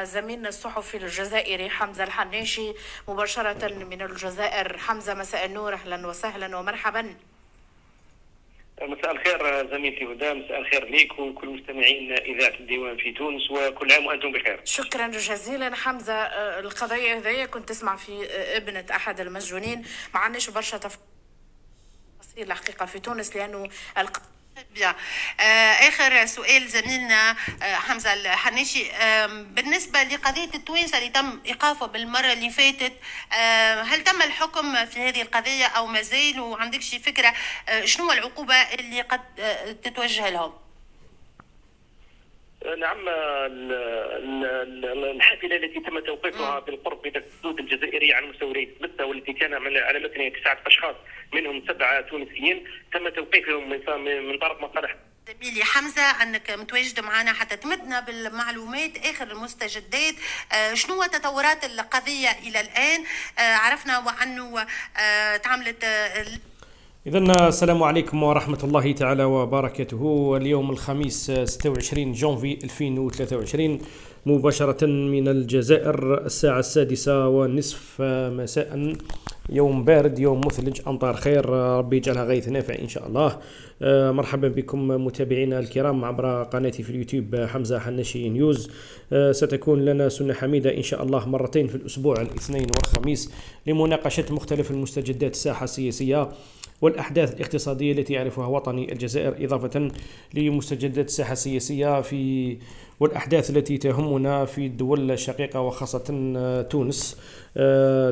زميلنا الصحفي الجزائري حمزة الحناشي مباشرة من الجزائر. حمزة، مساء النور، أهلا وسهلا ومرحبا. مساء الخير زميلتي هدى، مساء الخير ليك وكل مستمعين إذاعة الديوان في تونس، وكل عام وأنتم بخير. شكرا جزيلا حمزة. القضية هذه كنت تسمع في ابنة أحد المسجونين، ما عندناش برشا تفاصيل الحقيقة في تونس لأنه بيان. آخر سؤال زميلنا حمزة الحناشي، بالنسبة لقضية التوانسة اللي تم إيقافه بالمرة اللي فاتت، هل تم الحكم في هذه القضية أو مازال؟ وعندك شي فكرة شنو العقوبة اللي قد تتوجه لهم؟ نعم، الحافلة التي تم توقيفها بالقرب من الحدود الجزائرية عن مستوى سبتة، والتي كان على متنها 9 أشخاص منهم 7 تونسيين، تم توقيفهم من طرف مصالح. زميلي حمزة، أنك متواجد معنا حتى تمدنا بالمعلومات آخر المستجدات. شنو تطورات القضية إلى الآن؟ عرفنا وأنه تعملت إذن السلام عليكم ورحمة الله تعالى وبركاته. اليوم الخميس 26 جانفي 2023 مباشرة من الجزائر، الساعة 6:30 مساء. يوم بارد، يوم مثلج، أمطار خير، ربي يجعلها غيث نافع إن شاء الله. مرحبا بكم متابعينا الكرام عبر قناتي في اليوتيوب حمزة حناشي نيوز. ستكون لنا سنة حميدة إن شاء الله مرتين في الأسبوع، الاثنين والخميس، لمناقشة مختلف المستجدات الساحة السياسية والأحداث الاقتصادية التي يعرفها وطني الجزائر، إضافة لمستجدات الساحة السياسية والأحداث التي تهمنا في الدول الشقيقة وخاصة تونس.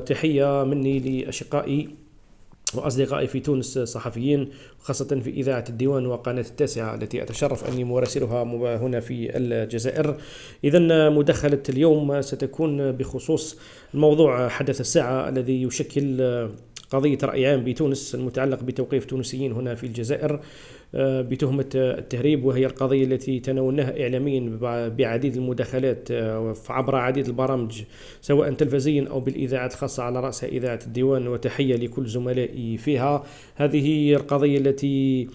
تحية مني لأشقائي وأصدقائي في تونس صحفيين، خاصة في إذاعة الديوان وقناة التاسعة التي أتشرف أني مراسلها هنا في الجزائر. إذن مداخلة اليوم ستكون بخصوص الموضوع حدث الساعة الذي يشكل قضية رأي عام بتونس المتعلق بتوقيف تونسيين هنا في الجزائر بتهمة التهريب، وهي القضية التي تناولناها إعلاميا بعديد المداخلات عبر عديد البرامج سواء تلفزيا أو بالإذاعات الخاصة على رأسها إذاعة الديوان، وتحية لكل زملائي فيها. هذه القضية التي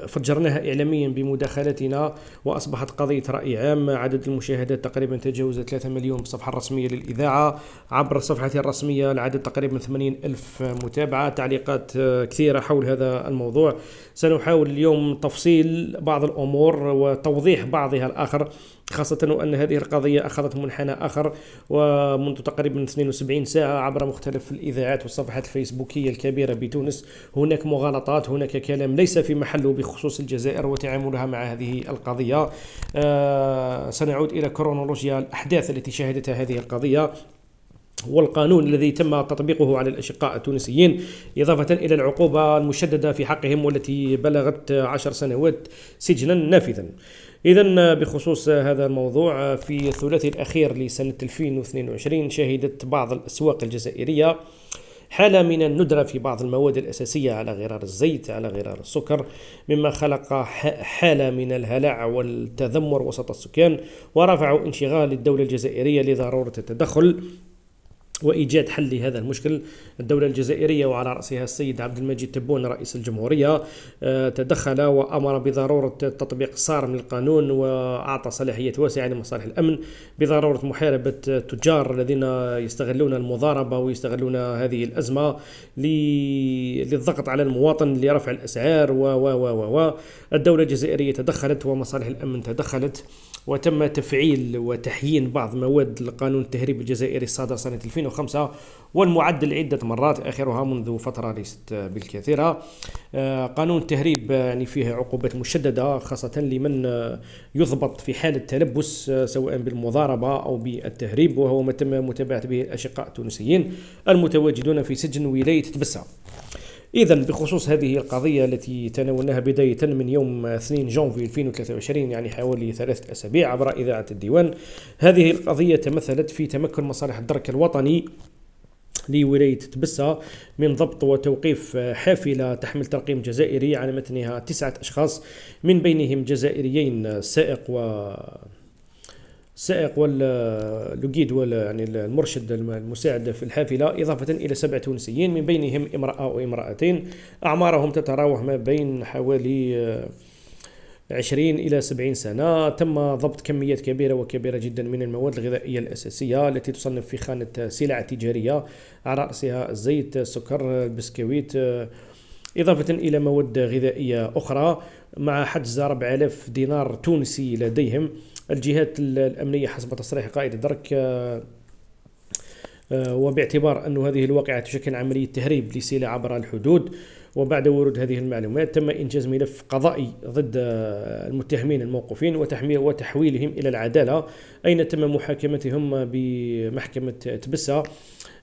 فجرناها إعلاميا بمداخلتنا وأصبحت قضية رأي عام. عدد المشاهدات تقريبا تجاوز 3 مليون بالصفحة الرسمية للإذاعة. عبر صفحتي الرسمية العدد تقريبا 80 ألف متابعة، تعليقات كثيرة حول هذا الموضوع. سنحاول اليوم تفصيل بعض الأمور وتوضيح بعضها الآخر، خاصة وأن هذه القضية أخذت منحنى آخر، ومنذ تقريبا 72 ساعة عبر مختلف الإذاعات والصفحات الفيسبوكية الكبيرة بتونس هناك مغالطات، هناك كلام ليس في محله بخصوص الجزائر وتعاملها مع هذه القضية. سنعود إلى كرونولوجيا الأحداث التي شهدتها هذه القضية والقانون الذي تم تطبيقه على الأشقاء التونسيين، إضافة إلى العقوبة المشددة في حقهم والتي بلغت 10 سنوات سجنا نافذا. إذن بخصوص هذا الموضوع، في الثلاثي الأخير لسنة 2022 شهدت بعض الأسواق الجزائرية حالة من الندرة في بعض المواد الأساسية على غرار الزيت، على غرار السكر، مما خلق حالة من الهلع والتذمر وسط السكان، ورفعوا انشغال الدولة الجزائرية لضرورة التدخل وإيجاد حل لهذا المشكل. الدولة الجزائرية وعلى رأسها السيد عبد المجيد تبون رئيس الجمهورية تدخل وأمر بضرورة تطبيق صارم للقانون، وأعطى صلاحيات واسعة لمصالح الأمن بضرورة محاربة التجار الذين يستغلون المضاربة ويستغلون هذه الأزمة للضغط على المواطن لرفع الأسعار الدولة الجزائرية تدخلت ومصالح الأمن تدخلت، وتم تفعيل وتحيين بعض مواد القانون التهريب الجزائري الصادر سنة 2005 والمعدل عدة مرات، آخرها منذ فترة ليست بالكثيرة. قانون التهريب يعني فيه عقوبات مشددة خاصة لمن يضبط في حالة تلبس سواء بالمضاربة أو بالتهريب، وهو ما تم متابعة به الأشقاء التونسيين المتواجدون في سجن ولاية تبسة. إذن بخصوص هذه القضية التي تناولناها بداية من يوم 2 جانفي 2023، يعني حوالي 3 أسابيع، عبر إذاعة الديوان، هذه القضية تمثلت في تمكن مصالح الدرك الوطني لولاية تبسة من ضبط وتوقيف حافلة تحمل ترقيم جزائري على متنها 9 أشخاص، من بينهم جزائريين، السائق واللوجيد يعني المرشد المساعد في الحافلة، إضافة إلى 7 تونسيين من بينهم امرأة وامرأتين، أعمارهم تتراوح ما بين حوالي 20 إلى 70 سنة. تم ضبط كميات كبيرة وكبيرة جدا من المواد الغذائية الأساسية التي تصنف في خانة سلع تجارية، على رأسها الزيت، السكر، البسكويت، إضافة إلى مواد غذائية أخرى، مع حجز 4000 دينار تونسي لديهم. الجهات الأمنية حسب تصريح قائد الدرك وباعتبار أن هذه الواقعة تشكل عملية تهريب لسلع عبر الحدود، وبعد ورود هذه المعلومات تم إنجاز ملف قضائي ضد المتهمين الموقوفين وتحويلهم إلى العدالة، أين تم محاكمتهم بمحكمة تبسة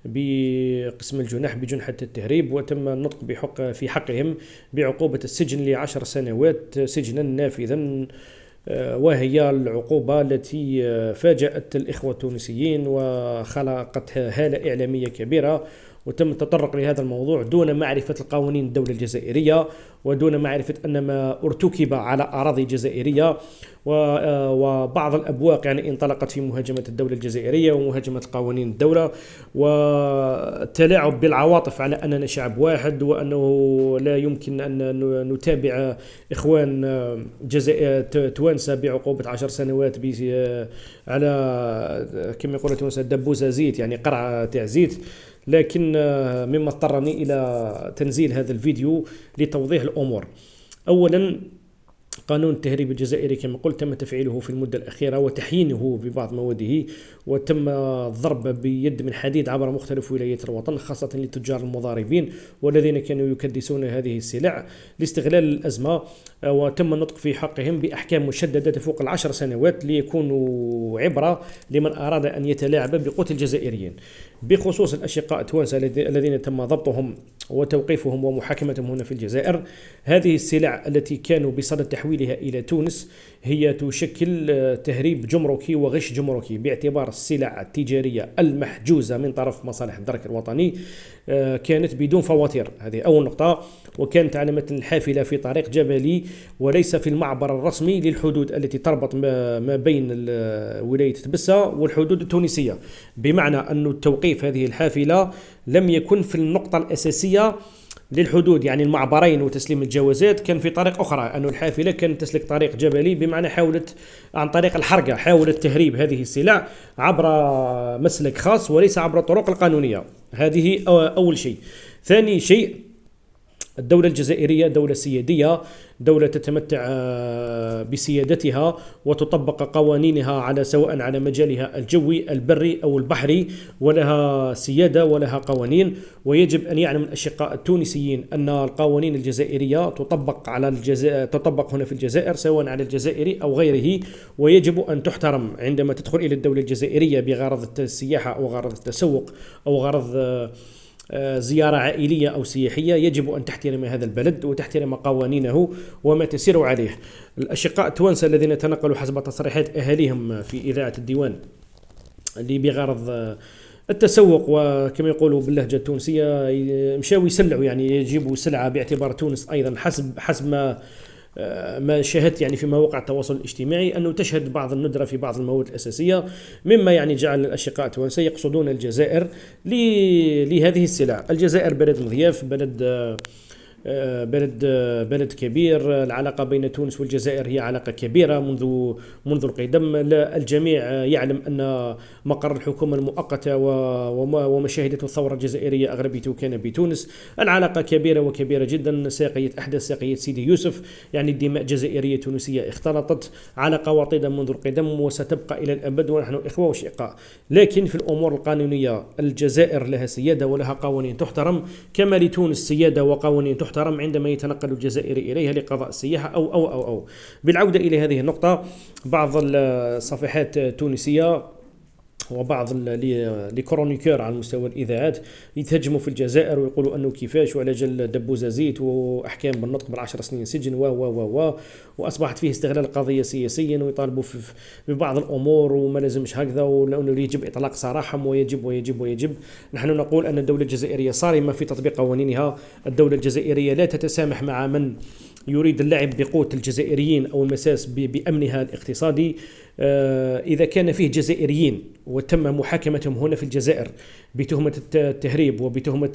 بقسم الجنح بجنحة التهريب، وتم النطق في حقهم بعقوبة السجن ل10 سنوات سجنا نافذا، وهي العقوبة التي فاجأت الإخوة التونسيين وخلقت هالة إعلامية كبيرة. وتم التطرق لهذا الموضوع دون معرفة القوانين الدولة الجزائرية، ودون معرفة أن ما ارتكب على أراضي جزائرية، وبعض الأبواق يعني انطلقت في مهاجمة الدولة الجزائرية ومهاجمة القوانين الدولة، والتلاعب بالعواطف على أننا شعب واحد، وأنه لا يمكن أن نتابع إخوان توانسة بعقوبة 10 سنوات على كما يقول توانسة دبوزة زيت، يعني قرعة تاع زيت. لكن مما اضطرني إلى تنزيل هذا الفيديو لتوضيح الأمور. أولا، قانون التهريب الجزائري كما قلت تم تفعيله في المدة الأخيرة وتحيينه ببعض مواد، وتم الضرب بيد من حديد عبر مختلف ولايات الوطن، خاصة للتجار المضاربين والذين كانوا يكدسون هذه السلع لاستغلال الأزمة، وتم النطق في حقهم بأحكام مشددة تفوق 10 سنوات ليكونوا عبرة لمن أراد أن يتلاعب بقوت الجزائريين. بخصوص الأشقاء التوانسة الذين تم ضبطهم وتوقيفهم ومحاكمتهم هنا في الجزائر، هذه السلع التي كانوا بصدد تحويلها إلى تونس هي تشكل تهريب جمركي وغش جمركي، باعتبار السلع التجارية المحجوزة من طرف مصالح الدرك الوطني كانت بدون فواتير. هذه أول نقطة. وكانت على متن الحافلة في طريق جبلي وليس في المعبر الرسمي للحدود التي تربط ما بين ولاية تبسة والحدود التونسية، بمعنى أن توقيف هذه الحافلة لم يكن في النقطة الأساسية للحدود، يعني المعبرين وتسليم الجوازات كان في طريق أخرى، أن الحافلة كانت تسلك طريق جبلي، بمعنى حاولت عن طريق الحرقة حاولت تهريب هذه السلع عبر مسلك خاص وليس عبر الطرق القانونية. هذه أول شيء. ثاني شيء، الدولة الجزائرية دولة سيادية، دولة تتمتع بسيادتها وتطبق قوانينها على سواء على مجالها الجوي البري أو البحري، ولها سيادة ولها قوانين. ويجب أن يعلم الأشقاء التونسيين أن القوانين الجزائرية تطبق هنا في الجزائر سواء على الجزائري أو غيره، ويجب أن تحترم عندما تدخل إلى الدولة الجزائرية بغرض السياحة أو غرض التسوق أو غرض زيارة عائلية أو سياحية. يجب أن تحترم هذا البلد وتحترم قوانينه وما تسير عليه. الأشقاء التوانسة الذين تنقلوا حسب تصريحات أهاليهم في إذاعة الديوان اللي بغرض التسوق وكما يقولوا باللهجة التونسية مشاو يسلعوا، يعني يجيبوا سلعة باعتبار تونس أيضا حسب ما شاهدت يعني في مواقع التواصل الاجتماعي أنه تشهد بعض الندرة في بعض المواد الأساسية، مما يعني جعل الأشقاء التوانسة يقصدون الجزائر لهذه السلع. الجزائر بلد مضياف، بلد كبير. العلاقة بين تونس والجزائر هي علاقة كبيرة منذ القدم. الجميع يعلم أن مقر الحكومة المؤقتة وما شهدته الثورة الجزائرية أغلبيته كان بتونس. العلاقة كبيرة وكبيرة جدا. أحدث ساقية سيدي يوسف، يعني الدماء جزائرية تونسية اختلطت. علاقة وطيدة منذ القدم وستبقى إلى الأبد، ونحن إخوة وشقاء. لكن في الأمور القانونية الجزائر لها سيادة ولها قوانين تحترم، كما لتونس سيادة وقوانين تحترم عندما يتنقل الجزائري إليها لقضاء السياحة أو. بالعودة إلى هذه النقطة، بعض الصفحات التونسية وبعض الكرونيكور على مستوى الإذاعات يتهجموا في الجزائر ويقولوا أنه كيفاش وعلى جل دبوزة زيت وأحكام بالنطق ب10 سنين سجن وأصبحت فيه استغلال القضية سياسيا، ويطالبوا ببعض الأمور وما لازمش هكذا، وأنه يجب إطلاق سراحهم ويجب. نحن نقول أن الدولة الجزائرية صارمة في تطبيق قوانينها. الدولة الجزائرية لا تتسامح مع من يريد اللعب بقوت الجزائريين أو المساس بأمنها الاقتصادي. إذا كان فيه جزائريين وتم محاكمتهم هنا في الجزائر بتهمة التهريب وبتهمة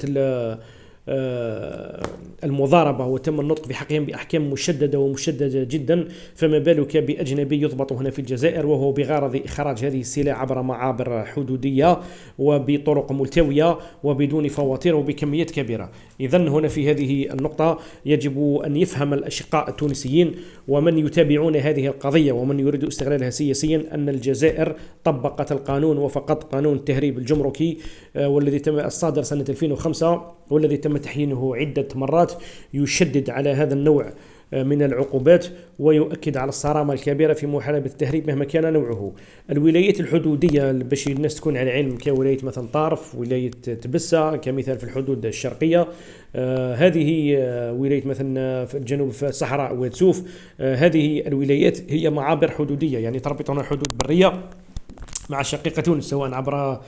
المضاربة وتم النطق بحقهم بأحكام مشددة ومشددة جدا، فما بالك بأجنبي يضبط هنا في الجزائر وهو بغرض إخراج هذه السلع عبر معابر حدودية وبطرق ملتوية وبدون فواتير وبكميات كبيرة. إذن هنا في هذه النقطة يجب أن يفهم الأشقاء التونسيين ومن يتابعون هذه القضية ومن يريد استغلالها سياسيا أن الجزائر طبقت القانون وفقط قانون التهريب الجمركي والذي تم الصادر سنة 2005 والذي تم تحيينه عدة مرات، يشدد على هذا النوع من العقوبات ويؤكد على الصرامة الكبيرة في محاربة التهريب مهما كان نوعه. الولايات الحدودية باش الناس تكون على علم كولاية مثلا طارف، ولاية تبسة كمثال في الحدود الشرقية، هذه ولاية مثلا في الجنوب في الصحراء وتسوف، هذه الولايات هي معابر حدودية يعني تربط هنا حدود برية مع شقيقة تونس، سواء عبر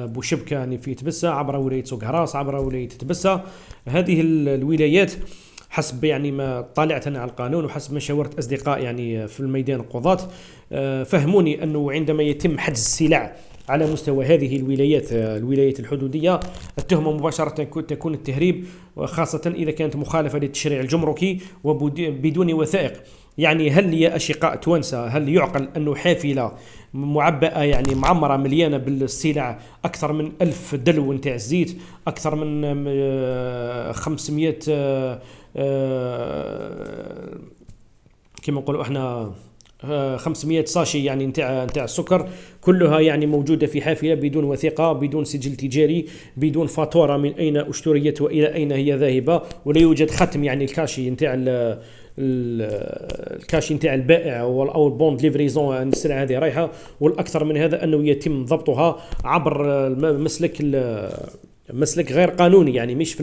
بوشبكة يعني في تبسة، عبر ولاية سوق هراس، عبر ولاية تبسة. هذه الولايات حسب يعني ما طالعت أنا على القانون وحسب ما شاورت أصدقاء يعني في الميدان القضاة، فهموني أنه عندما يتم حجز السلع على مستوى هذه الولايات الحدودية، التهمة مباشرة تكون التهريب، خاصة إذا كانت مخالفة للتشريع الجمركي وبدون وثائق. يعني هل يا أشقاء توانسة هل يعقل أنه حافلة معبأة يعني معمرة مليانة بالسلع، أكثر من 1000 دلو نتاع الزيت، أكثر من 500 كما نقولوا احنا 500 ساشي يعني نتاع السكر، كلها يعني موجودة في حافلة بدون وثيقة، بدون سجل تجاري، بدون فاتورة من أين اشتريت وإلى أين هي ذاهبة، ولا يوجد ختم يعني الكاشي نتاع الكاشي نتاع البائع او البوند ليفريزون عن السلعه هذه رايحه. والاكثر من هذا انه يتم ضبطها عبر مسلك غير قانوني، يعني مش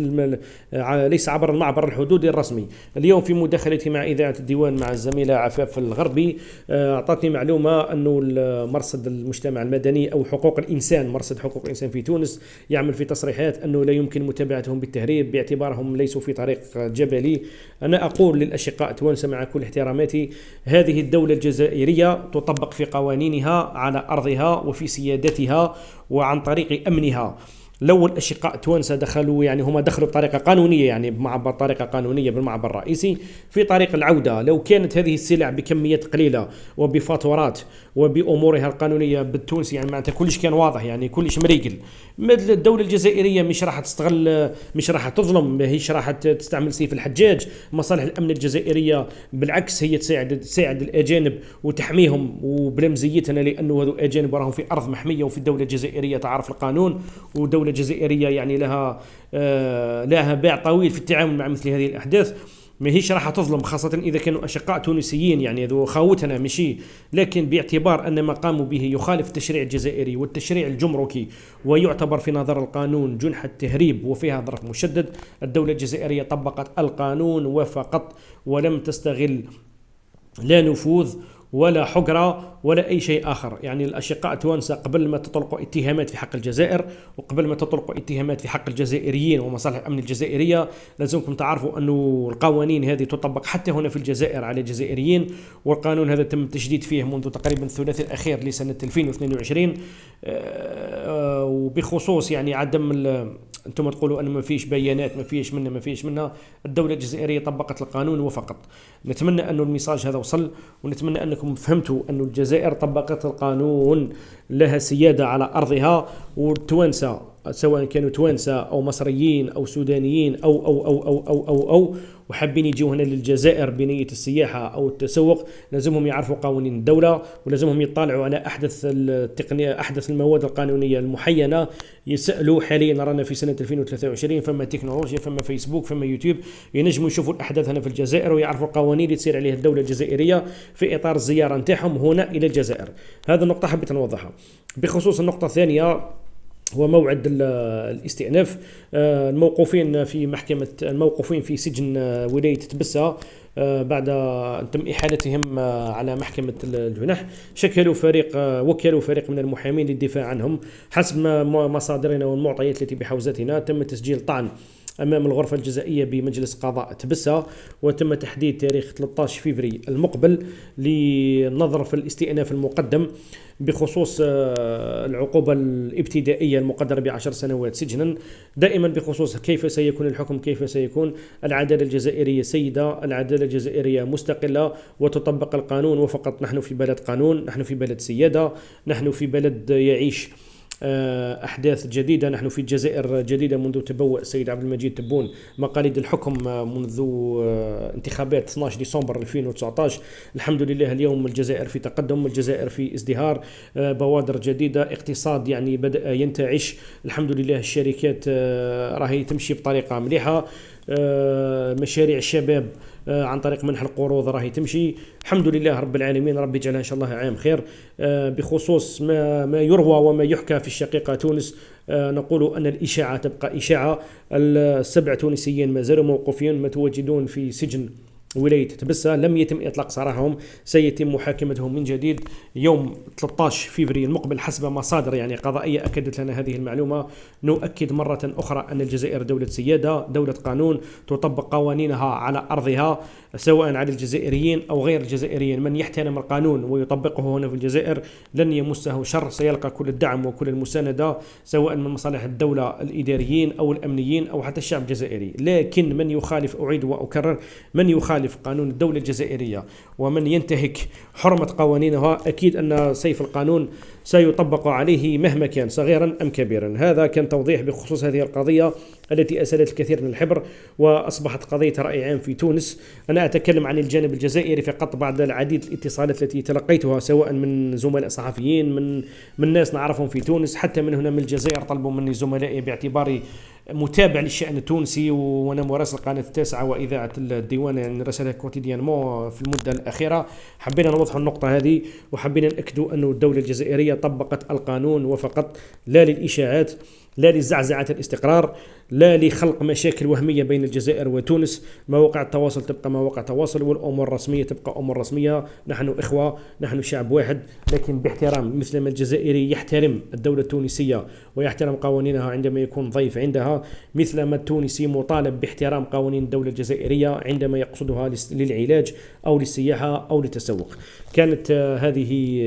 ليس عبر المعبر الحدودي الرسمي. اليوم في مداخلتي مع إذاعة الديوان مع الزميلة عفاف الغربي أعطتني معلومة أنه مرصد المجتمع المدني أو حقوق الإنسان، مرصد حقوق الإنسان في تونس يعمل في تصريحات أنه لا يمكن متابعتهم بالتهريب باعتبارهم ليسوا في طريق جبلي. أنا أقول للأشقاء توانسة مع كل احتراماتي، هذه الدولة الجزائرية تطبق في قوانينها على أرضها وفي سيادتها وعن طريق أمنها. لو الأشقاء توانسة دخلوا يعني هم دخلوا بطريقة قانونية يعني بطريقة قانونية بالمعبر الرئيسي، في طريق العودة لو كانت هذه السلع بكميات قليلة وبفاتورات وبأمورها القانونية بالتونسي يعني معناتها كلش كان واضح يعني كلش مريقل. الدولة الجزائرية مش راح تستغل، مش راح تظلم، ما هيش راح تستعمل سيف الحجاج. مصالح الأمن الجزائرية بالعكس هي تساعد الأجانب وتحميهم وبلا مزيتنا، لأنه هذو أجانب راهم في أرض محمية وفي الدولة الجزائرية تعرف القانون، ودولة الجزائرية يعني لها باع طويل في التعامل مع مثل هذه الأحداث. ما هيش راح تظلم، خاصة إذا كانوا أشقاء تونسيين يعني ذو خاوتنا مشي، لكن باعتبار أن ما قاموا به يخالف التشريع الجزائري والتشريع الجمركي ويعتبر في نظر القانون جنحة تهريب وفيها ظرف مشدد، الدولة الجزائرية طبقت القانون وفقط، ولم تستغل لا نفوذ ولا حجرة ولا أي شيء آخر. يعني الأشقاء توانسة قبل ما تطلقوا اتهامات في حق الجزائر وقبل ما تطلقوا اتهامات في حق الجزائريين ومصالح الأمن الجزائرية، لازمكم تعرفوا أنه القوانين هذه تطبق حتى هنا في الجزائر على الجزائريين، والقانون هذا تم التشديد فيه منذ تقريبا الثلاثاء الأخير لسنة 2022. وبخصوص يعني عدم أنتم تقولوا أن ما فيش بيانات، ما فيش منها، الدولة الجزائرية طبقت القانون وفقط. نتمنى أن الميساج هذا وصل، ونتمنى أنكم فهمتوا أن الجزائر طبقت القانون، لها سيادة على أرضها، والتوانسة سواء كانوا توانسة أو مصريين أو سودانيين أو وحابين يجوا هنا للجزائر بنية السياحة أو التسوق، لازمهم يعرفوا قوانين الدولة، ولازمهم يطالعوا على أحدث التقنية، أحدث المواد القانونية المحينة. يسألوا حاليا رانا في سنة 2023، فما تكنولوجيا، فما فيسبوك، فما يوتيوب، ينجموا يشوفوا الأحداث هنا في الجزائر ويعرفوا القوانين اللي تصير عليها الدولة الجزائرية في إطار الزيارة نتاعهم هنا إلى الجزائر. هذا النقطة حبيت نوضحها. بخصوص النقطة الثانية هو موعد الاستئناف، الموقوفين في سجن ولاية تبسة بعد تم إحالتهم على محكمة الجنح، وكلوا فريق من المحامين للدفاع عنهم. حسب مصادرنا والمعطيات التي بحوزتنا تم تسجيل طعن أمام الغرفة الجزائية بمجلس قضاء تبسة، وتم تحديد تاريخ 13 فبراير المقبل للنظر في الاستئناف المقدم بخصوص العقوبة الابتدائية المقدرة ب10 سنوات سجنا. دائما بخصوص كيف سيكون الحكم، كيف سيكون العدالة الجزائرية سيدة، العدالة الجزائرية مستقلة وتطبق القانون وفقط. نحن في بلد قانون، نحن في بلد سيادة، نحن في بلد يعيش أحداث جديدة. نحن في الجزائر جديدة منذ تبوء السيد عبد المجيد تبون مقاليد الحكم منذ انتخابات 12 ديسمبر 2019. الحمد لله اليوم الجزائر في تقدم، الجزائر في ازدهار، بوادر جديدة، اقتصاد يعني بدأ ينتعش الحمد لله. الشركات راهي تمشي بطريقة مليحة، مشاريع الشباب عن طريق منح القروض راهي تمشي الحمد لله رب العالمين. ربي يجعلها ان شاء الله عام خير. بخصوص ما يروى وما يحكى في الشقيقة تونس، نقول ان الاشاعة تبقى اشاعة. ال7 تونسيين ما زالوا موقوفين متواجدون في سجن ولاية تبسة، لم يتم إطلاق سراحهم، سيتم محاكمتهم من جديد يوم 13 فبراير المقبل حسب مصادر يعني قضائية أكدت لنا هذه المعلومة. نؤكد مرة أخرى أن الجزائر دولة سيادة، دولة قانون، تطبق قوانينها على أرضها سواء على الجزائريين أو غير الجزائريين. من يحترم القانون ويطبقه هنا في الجزائر لن يمسه شر، سيلقى كل الدعم وكل المساندة سواء من مصالح الدولة الإداريين أو الأمنيين أو حتى الشعب الجزائري. لكن من يخالف، أعيد وأكرر، من يخالف قانون الدولة الجزائرية ومن ينتهك حرمة قوانينها أكيد أن سيف القانون سيطبق عليه مهما كان صغيرا أم كبيرا. هذا كان توضيح بخصوص هذه القضية التي أسالت الكثير من الحبر وأصبحت قضية رأي عام في تونس. أنا أتكلم عن الجانب الجزائري فقط بعد العديد الاتصالات التي تلقيتها سواء من زملاء صحفيين، من ناس نعرفهم في تونس، حتى من هنا من الجزائر طلبوا مني زملائي باعتباري متابع للشأن التونسي وأنا مراسل قناة التاسعة وإذاعة الديوان يعني نراسلها كوتيديانمون في المدة الأخيرة. حبينا نوضح النقطة هذه وحبينا نأكدوا أن الدولة الجزائرية طبقت القانون وفقط، لا للإشاعات، لا لزعزعة الاستقرار، لا لخلق مشاكل وهمية بين الجزائر وتونس. مواقع التواصل تبقى مواقع تواصل والأمور الرسمية تبقى أمور رسمية. نحن إخوة، نحن شعب واحد، لكن باحترام، مثل ما الجزائري يحترم الدولة التونسية ويحترم قوانينها عندما يكون ضيف عندها، مثل ما التونسي مطالب باحترام قوانين الدولة الجزائرية عندما يقصدها للعلاج أو للسياحة أو للتسوق. كانت هذه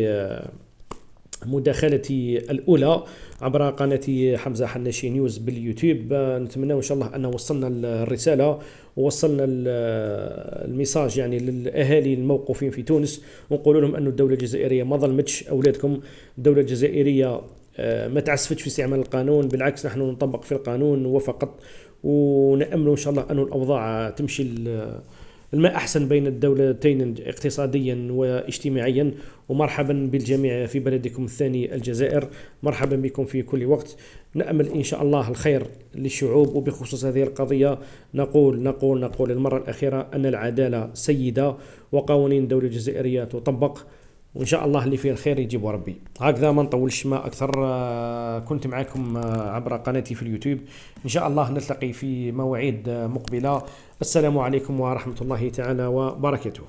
مداخلتي الأولى عبر قناة حمزة حناشي نيوز باليوتيوب. نتمنى إن شاء الله أن وصلنا الرسالة ووصلنا الميساج يعني للأهالي الموقوفين في تونس، ونقول لهم أن الدولة الجزائرية ما ظلمتش أولادكم. الدولة الجزائرية ما تعسفتش في استعمال القانون، بالعكس نحن نطبق في القانون وفقط، ونأمل إن شاء الله أن الأوضاع تمشي الماء أحسن بين الدولتين اقتصاديا واجتماعيا. ومرحبا بالجميع في بلدكم الثاني الجزائر، مرحبا بكم في كل وقت. نأمل إن شاء الله الخير للشعوب. وبخصوص هذه القضية نقول المرة الأخيرة أن العدالة سيدة وقوانين الدولة الجزائرية تطبق، وإن شاء الله اللي فيه الخير يجيب ربي. هكذا ما نطولش ما أكثر، كنت معكم عبر قناتي في اليوتيوب. إن شاء الله نلتقي في مواعيد مقبلة. السلام عليكم ورحمة الله تعالى وبركاته.